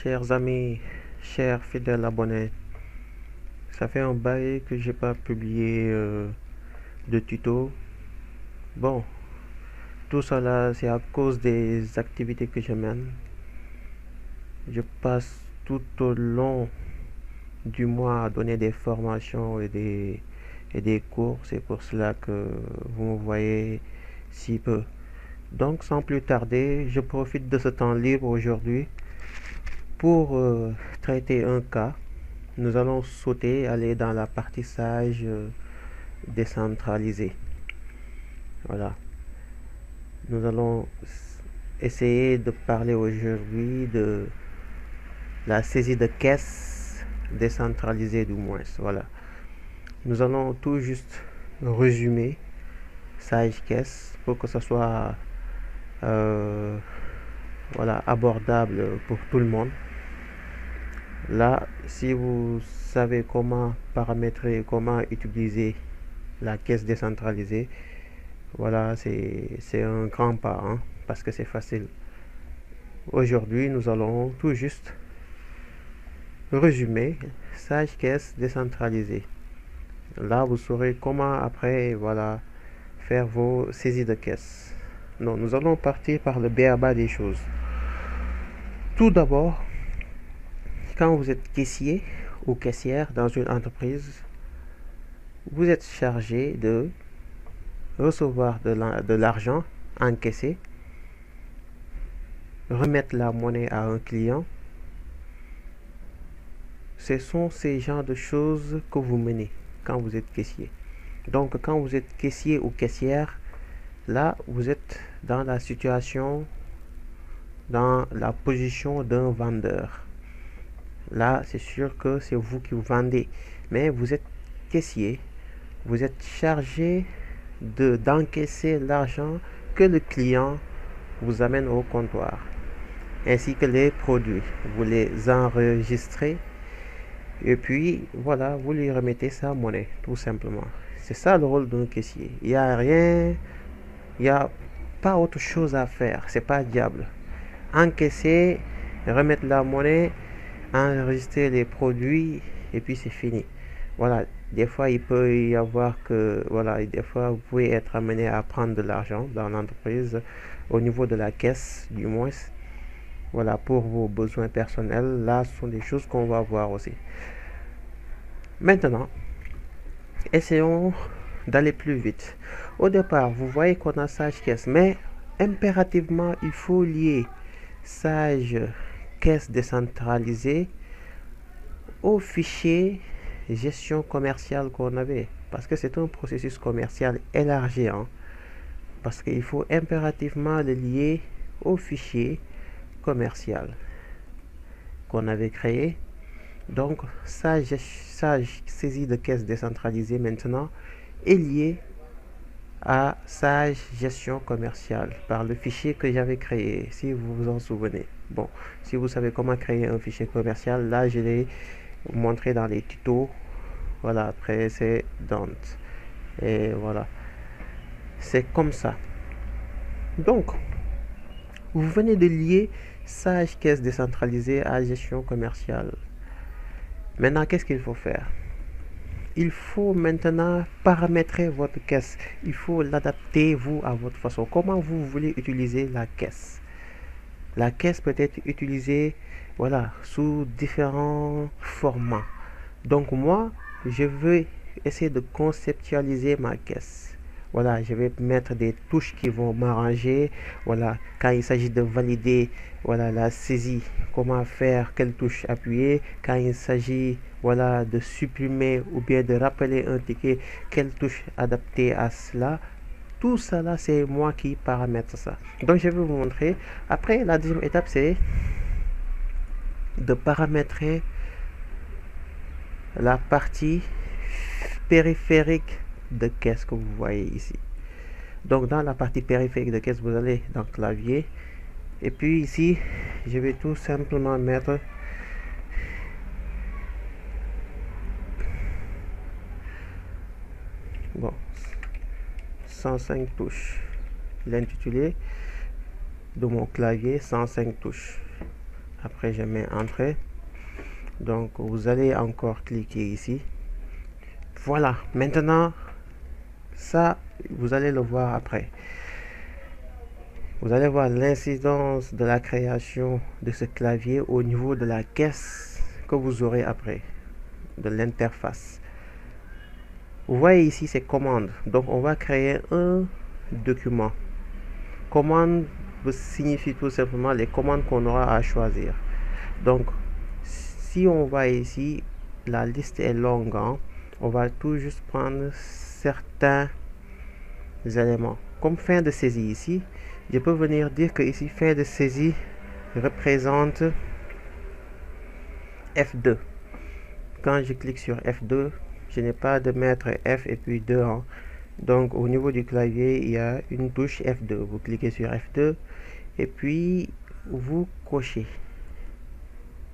chers amis, chers fidèles abonnés. Ça fait un bail que j'ai pas publié de tuto. Bon, tout ça là, c'est à cause des activités que je mène. Je passe tout au long du mois à donner des formations et des cours. C'est pour cela que vous me voyez si peu. Donc, sans plus tarder, je profite de ce temps libre aujourd'hui pour traiter un cas. Nous allons aller dans la partie sage décentralisée. Voilà. Nous allons essayer de parler aujourd'hui de la saisie de caisse décentralisée du moins. Voilà. Nous allons tout juste résumer Sage Caisse pour que ce soit voilà, abordable pour tout le monde. Là, si vous savez comment paramétrer, comment utiliser la caisse décentralisée, voilà, c'est un grand pas, hein, parce que c'est facile. Aujourd'hui, nous allons tout juste résumer Sage Caisse décentralisée. Là, vous saurez comment après, voilà, faire vos saisies de caisse. Non, nous allons partir par le b.a.-ba des choses. Tout d'abord, quand vous êtes caissier ou caissière dans une entreprise, vous êtes chargé de recevoir de l'argent encaissé, remettre la monnaie à un client. Ce sont ces genres de choses que vous menez quand vous êtes caissier. Donc quand vous êtes caissier ou caissière, là vous êtes dans la situation, dans la position d'un vendeur. Là c'est sûr que c'est vous qui vous vendez, mais vous êtes caissier, vous êtes chargé d'encaisser l'argent que le client vous amène au comptoir, ainsi que les produits. Vous les enregistrez et puis voilà, vous lui remettez sa monnaie, tout simplement. C'est ça le rôle d'un caissier. Il n'y a rien, il n'y a pas autre chose à faire. C'est pas diable. Encaisser, remettre la monnaie, enregistrer les produits et puis c'est fini. Voilà, des fois il peut y avoir que, voilà, des fois vous pouvez être amené à prendre de l'argent dans l'entreprise, au niveau de la caisse du moins. Voilà, pour vos besoins personnels, là ce sont des choses qu'on va voir aussi. Maintenant, essayons d'aller plus vite. Au départ, vous voyez qu'on a Sage Caisse, mais impérativement il faut lier Sage Caisse décentralisée au fichier gestion commerciale qu'on avait, parce que c'est un processus commercial élargi, hein, parce qu'il faut impérativement le lier au fichier commercial qu'on avait créé. Donc Sage saisie de caisse décentralisée maintenant est lié à Sage gestion commerciale par le fichier que j'avais créé, si vous vous en souvenez. Bon, si vous savez comment créer un fichier commercial, là je l'ai montré dans les tutos, voilà, précédentes. Et voilà, c'est comme ça. Donc vous venez de lier Sage Caisse décentralisée à gestion commerciale. Maintenant, qu'est-ce qu'il faut faire? Il faut maintenant paramétrer votre caisse. Il faut l'adapter, vous, à votre façon. Comment vous voulez utiliser la caisse? La caisse peut être utilisée, voilà, sous différents formats. Donc moi, je veux essayer de conceptualiser ma caisse. Voilà, je vais mettre des touches qui vont m'arranger. Voilà, quand il s'agit de valider, voilà, la saisie, comment faire, quelle touche appuyer. Quand il s'agit, voilà, de supprimer ou bien de rappeler un ticket, quelle touche adapter à cela. Tout ça là, c'est moi qui paramètre ça. Donc je vais vous montrer. Après, la deuxième étape, c'est de paramétrer la partie périphérique de caisse que vous voyez ici. Donc dans la partie périphérique de caisse, vous allez dans clavier et puis ici je vais tout simplement mettre bon 105 touches, l'intitulé de mon clavier 105 touches. Après, je mets entrée. Donc, vous allez encore cliquer ici. Voilà, maintenant, ça, vous allez le voir après. Vous allez voir l'incidence de la création de ce clavier au niveau de la caisse que vous aurez après, de l'interface. Vous voyez ici ces commandes. Donc, on va créer un document. Commande signifie tout simplement les commandes qu'on aura à choisir. Donc, si on va ici, la liste est longue, hein? On va tout juste prendre certains éléments. Comme fin de saisie ici, je peux venir dire que ici, fin de saisie représente F2. Quand je clique sur F2, je n'ai pas de mettre F et puis 2, hein? Donc, au niveau du clavier, il y a une touche F2. Vous cliquez sur F2 et puis vous cochez.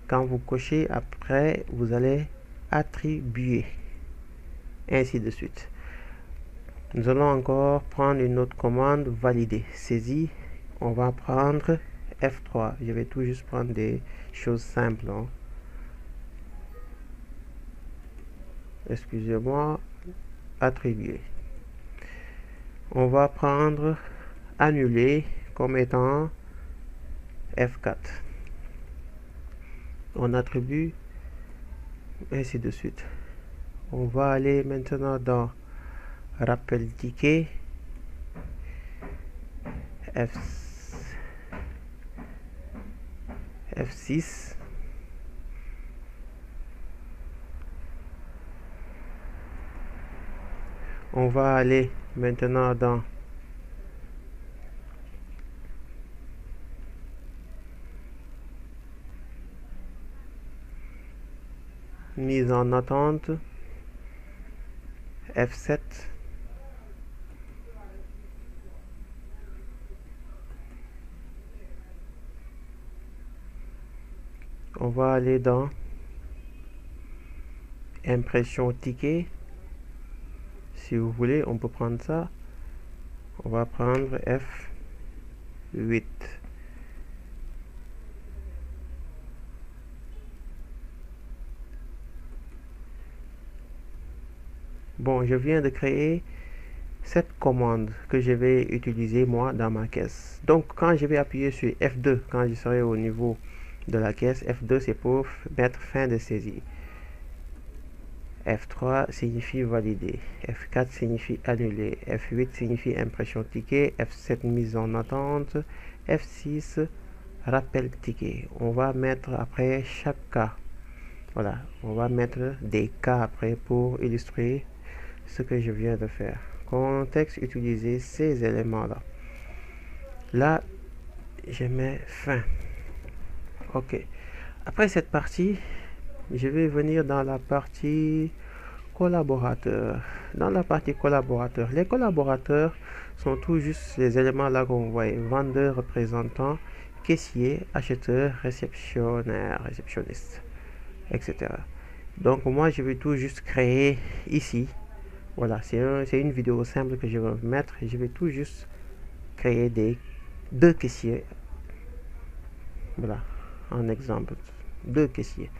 Quand vous cochez, après, vous allez attribuer. Ainsi de suite. Nous allons encore prendre une autre commande, valider. Saisie, on va prendre F3. Je vais tout juste prendre des choses simples, hein? Excusez-moi, attribuer. On va prendre annuler comme étant F4. On attribue, ainsi de suite. On va aller maintenant dans rappel ticket, F6. On va aller maintenant dans mise en attente, F7. On va aller dans impression ticket. Si vous voulez, on peut prendre ça. On va prendre F8. Bon, je viens de créer cette commande que je vais utiliser moi dans ma caisse. Donc, quand je vais appuyer sur F2, quand je serai au niveau de la caisse, F2 c'est pour mettre fin de saisie. F3 signifie valider, F4 signifie annuler, F8 signifie impression ticket, F7 mise en attente, F6 rappel ticket. On va mettre après chaque cas. Voilà, on va mettre des cas après pour illustrer ce que je viens de faire. Contexte, utiliser ces éléments-là. Là, je mets fin. Ok. Après cette partie, je vais venir dans la partie collaborateurs. Dans la partie collaborateurs, les collaborateurs sont tout juste les éléments là qu'on voit: vendeur, représentant, caissier, acheteur, réceptionnaire, réceptionniste, etc. Donc moi je vais tout juste créer ici. Voilà, c'est une vidéo simple que je vais mettre. Je vais tout juste créer deux caissiers. Voilà, un exemple, deux caissiers.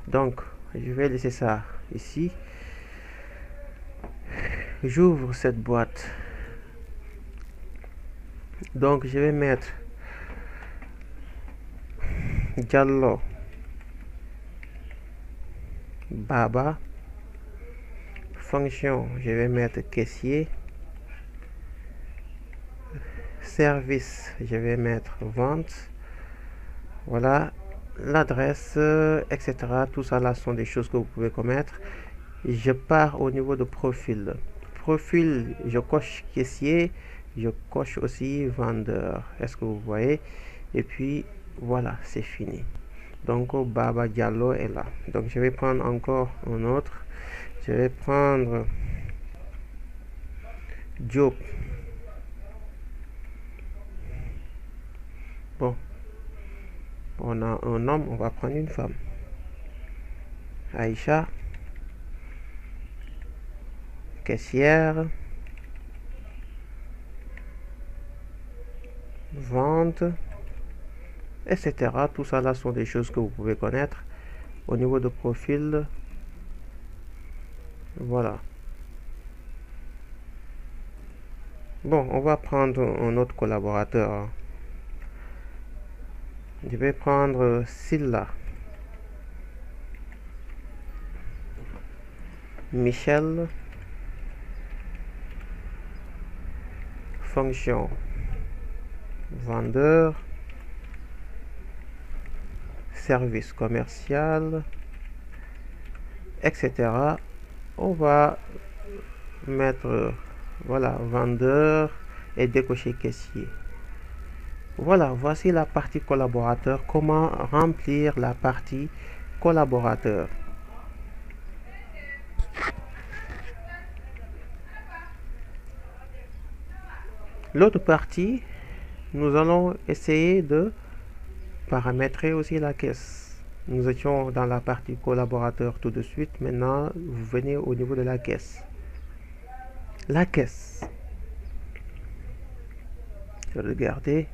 Donc je vais laisser ça ici. J'ouvre cette boîte. Donc je vais mettre Diallo Baba. Fonction, je vais mettre caissier. Service, je vais mettre vente. Voilà, l'adresse, etc. Tout ça là sont des choses que vous pouvez commettre. Je pars au niveau de profil. Profil, je coche caissier, je coche aussi vendeur. Est-ce que vous voyez? Et puis voilà, c'est fini. Donc Baba Diallo est là. Donc je vais prendre encore un autre. Je vais prendre Diop. Bon, on a un homme, on va prendre une femme. Aïcha, caissière, vente, etc. Tout ça là sont des choses que vous pouvez connaître. Au niveau de profil, voilà. Bon, on va prendre un autre collaborateur. Je vais prendre Silla. Michel. Fonction. Vendeur. Service commercial. Etc. On va mettre, voilà, vendeur et décocher caissier. Voilà, voici la partie collaborateur. Comment remplir la partie collaborateur. L'autre partie, nous allons essayer de paramétrer aussi la caisse. Nous étions dans la partie collaborateur tout de suite. Maintenant, vous venez au niveau de la caisse. La caisse. Je vais regarder.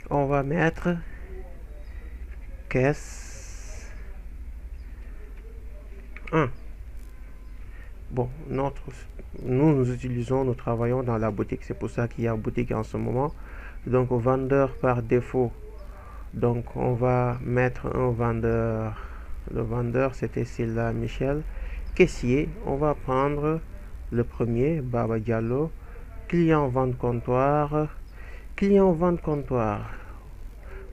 On va mettre caisse 1. Bon, nous utilisons, nous travaillons dans la boutique. C'est pour ça qu'il y a boutique en ce moment. Donc, vendeur par défaut. Donc, on va mettre un vendeur. Le vendeur, c'était Silla Michel. Caissier, on va prendre le premier, Baba Diallo. Client vente comptoir. Client vente comptoir.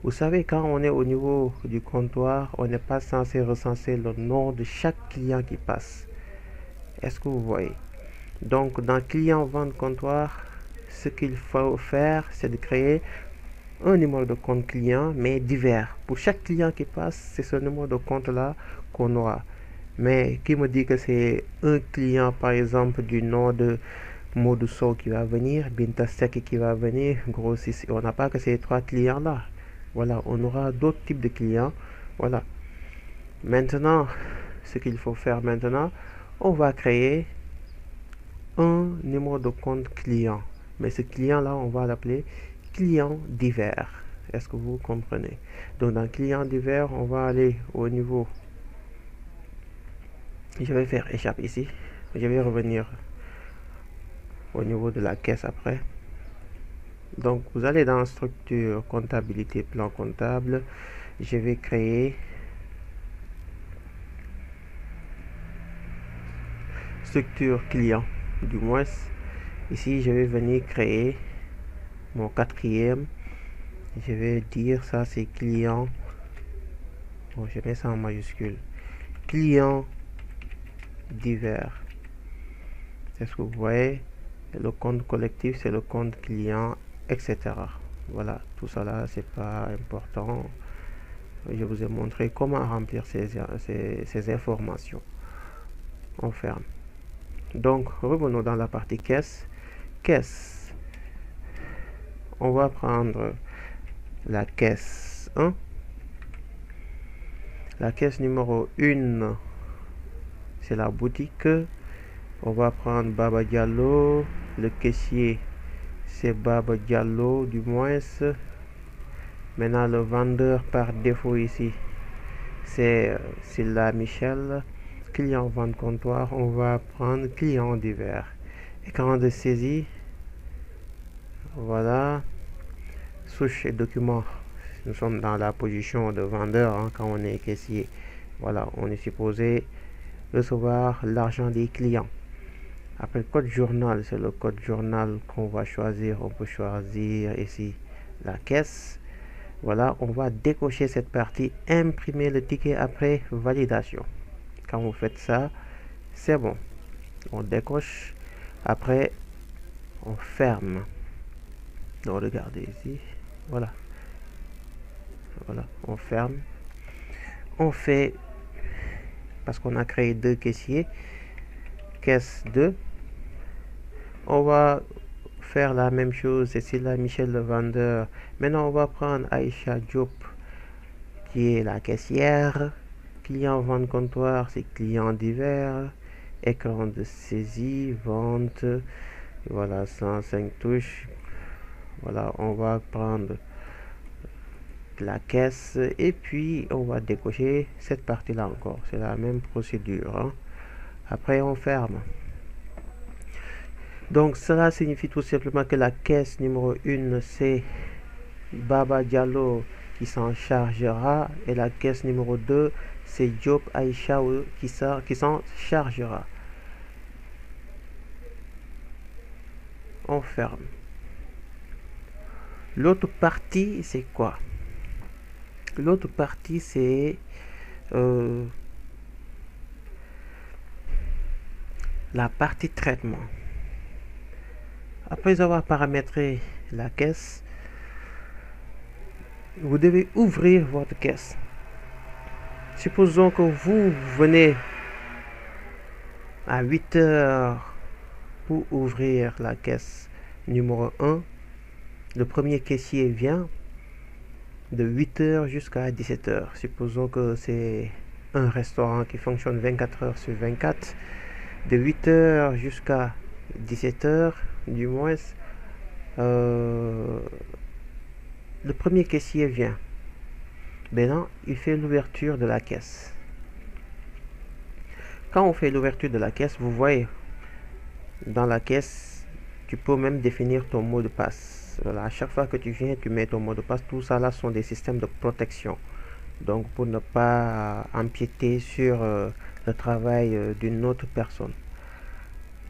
Vous savez, quand on est au niveau du comptoir, on n'est pas censé recenser le nom de chaque client qui passe. Est-ce que vous voyez? Donc, dans client vente comptoir, ce qu'il faut faire, c'est de créer un numéro de compte client, mais divers. Pour chaque client qui passe, c'est ce numéro de compte-là qu'on aura. Mais qui me dit que c'est un client, par exemple, du nom de Modou Sow qui va venir, Binta Sek qui va venir, grossiste. On n'a pas que ces 3 clients-là. Voilà, on aura d'autres types de clients. Voilà. Maintenant, ce qu'il faut faire maintenant, on va créer un numéro de compte client. Mais ce client-là, on va l'appeler client divers. Est-ce que vous comprenez? Donc, dans client divers, on va aller au niveau. Je vais faire échappe ici. Je vais revenir au niveau de la caisse après. Donc, vous allez dans structure, comptabilité, plan comptable. Je vais créer structure client, du moins. Ici, je vais venir créer mon 4e. Je vais dire ça, c'est client. Bon, je mets ça en majuscule. Client divers. Est-ce que vous voyez? Le compte collectif, c'est le compte client, etc. Voilà, tout ça là, c'est pas important. Je vous ai montré comment remplir ces informations. On ferme. Donc, revenons dans la partie caisse. Caisse. On va prendre la caisse 1. La caisse numéro 1, c'est la boutique. On va prendre Baba Diallo. Le caissier, c'est Baba Diallo, du moins. Maintenant, le vendeur par défaut ici, c'est Silla Michel. Client vente comptoir, on va prendre client divers. Écran de saisie. Voilà. Souche et document. Nous sommes dans la position de vendeur hein, quand on est caissier. Voilà, on est supposé recevoir l'argent des clients. Après, code journal, c'est le code journal qu'on va choisir. On peut choisir ici la caisse. Voilà, on va décocher cette partie, imprimer le ticket après validation. Quand vous faites ça, c'est bon. On décoche. Après, on ferme. Donc, regardez ici. Voilà. Voilà, on ferme. On fait, parce qu'on a créé 2 caissiers, caisse 2. On va faire la même chose, c'est Silla Michel le vendeur. Maintenant, on va prendre Aïcha Diop, qui est la caissière. Client vente comptoir, c'est client divers. écran de saisie, vente, voilà, 105 touches. Voilà, on va prendre la caisse et puis on va décocher cette partie là encore. C'est la même procédure, hein. Après on ferme. Donc cela signifie tout simplement que la caisse numéro 1, c'est Baba Diallo qui s'en chargera, et la caisse numéro 2, c'est Diop Aïcha qui s'en chargera. On ferme. L'autre partie, c'est quoi? L'autre partie, c'est la partie traitement. Après avoir paramétré la caisse, vous devez ouvrir votre caisse. Supposons que vous venez à 8 heures pour ouvrir la caisse numéro 1. Le premier caissier vient de 8 heures jusqu'à 17 heures. Supposons que c'est un restaurant qui fonctionne 24 heures sur 24. De 8 heures jusqu'à 17 heures, du moins, le premier caissier vient. Maintenant, il fait l'ouverture de la caisse. Quand on fait l'ouverture de la caisse, vous voyez, dans la caisse, tu peux même définir ton mot de passe. Voilà, à chaque fois que tu viens, tu mets ton mot de passe. Tout ça là sont des systèmes de protection. Donc, pour ne pas empiéter sur le travail d'une autre personne.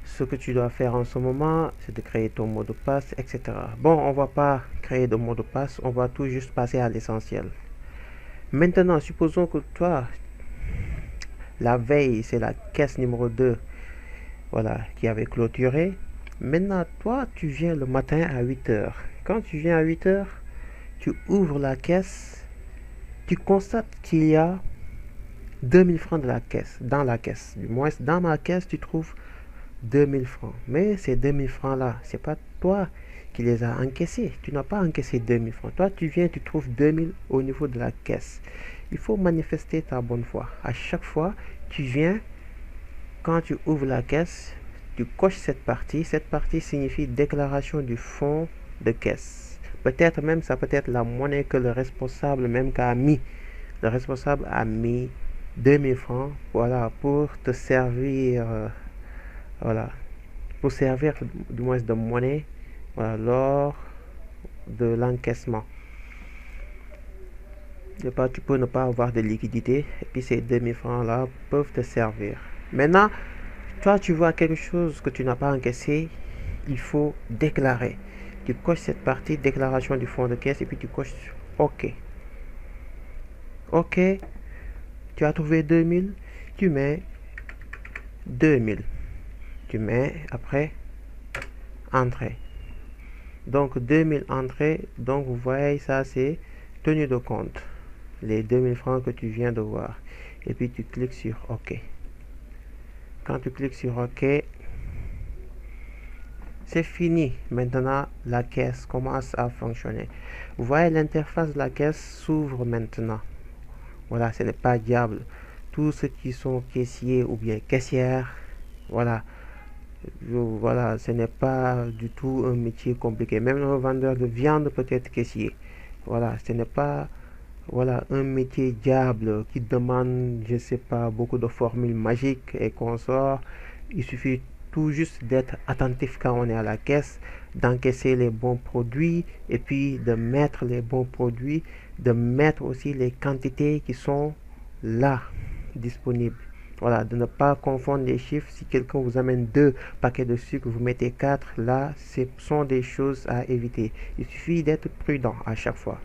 Ce que tu dois faire en ce moment, c'est de créer ton mot de passe, etc. Bon, on va pas créer de mot de passe, on va tout juste passer à l'essentiel. Maintenant, supposons que toi, la veille, c'est la caisse numéro 2, voilà, qui avait clôturé. Maintenant, toi, tu viens le matin à 8 heures. Quand tu viens à 8 heures, tu ouvres la caisse, tu constates qu'il y a 2000 francs dans la caisse. Du moins, dans ma caisse, tu trouves 2000 francs. Mais ces 2000 francs-là, c'est pas toi qui les as encaissés. Tu n'as pas encaissé 2000 francs. Toi, tu viens, tu trouves 2000 au niveau de la caisse. Il faut manifester ta bonne foi. À chaque fois, tu viens, quand tu ouvres la caisse, tu coches cette partie. Cette partie signifie déclaration du fonds de caisse. Peut-être même, ça peut être la monnaie que le responsable même a mis. Le responsable a mis 2000 francs, voilà, pour te servir, voilà, pour servir du moins de monnaie, voilà, lors de l'encaissement. Tu peux ne pas avoir de liquidité, et puis ces 2000 francs là peuvent te servir. Maintenant, toi tu vois quelque chose que tu n'as pas encaissé, il faut déclarer. Tu coches cette partie, déclaration du fonds de caisse, et puis tu coches OK. OK, tu as trouvé 2000, tu mets 2000. Tu mets après entrée. Donc 2000 entrées, donc vous voyez ça c'est tenue de compte. Les 2000 francs que tu viens de voir. Et puis tu cliques sur OK. Quand tu cliques sur OK, c'est fini. Maintenant, la caisse commence à fonctionner. Vous voyez, l'interface de la caisse s'ouvre maintenant. Voilà, ce n'est pas diable. Tous ceux qui sont caissiers ou bien caissières, voilà. Voilà, ce n'est pas du tout un métier compliqué. Même un vendeur de viande peut être caissier. Voilà, ce n'est pas, voilà, un métier diable qui demande, je sais pas, beaucoup de formules magiques et consorts. Il suffit tout juste d'être attentif quand on est à la caisse, d'encaisser les bons produits et puis de mettre les bons produits, de mettre aussi les quantités qui sont là disponibles. Voilà, de ne pas confondre les chiffres. Si quelqu'un vous amène 2 paquets de sucre, vous mettez 4, là, ce sont des choses à éviter. Il suffit d'être prudent à chaque fois.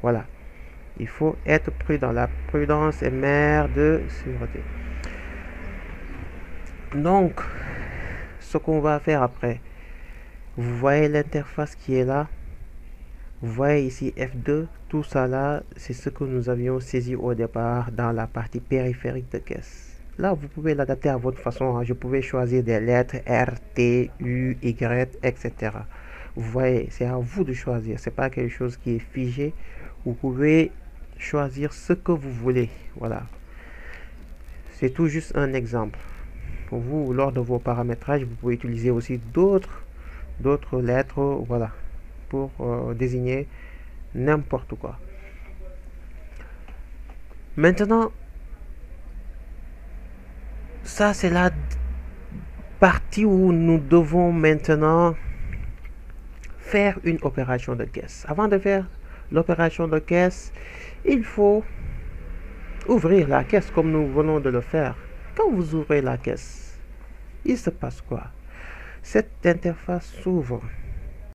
Voilà. Il faut être prudent. La prudence est mère de sûreté. Donc, ce qu'on va faire après, vous voyez l'interface qui est là. Vous voyez ici F2. Tout ça là, c'est ce que nous avions saisi au départ dans la partie périphérique de caisse. Là, vous pouvez l'adapter à votre façon. Je pouvais choisir des lettres R, T, U, Y, etc. Vous voyez, c'est à vous de choisir. C'est pas quelque chose qui est figé. Vous pouvez choisir ce que vous voulez. Voilà. C'est tout juste un exemple. vous, lors de vos paramétrages, vous pouvez utiliser aussi d'autres lettres, voilà, pour désigner n'importe quoi. Maintenant, ça c'est la partie où nous devons maintenant faire une opération de caisse. Avant de faire l'opération de caisse, il faut ouvrir la caisse comme nous venons de le faire. Quand vous ouvrez la caisse, il se passe quoi? Cette interface s'ouvre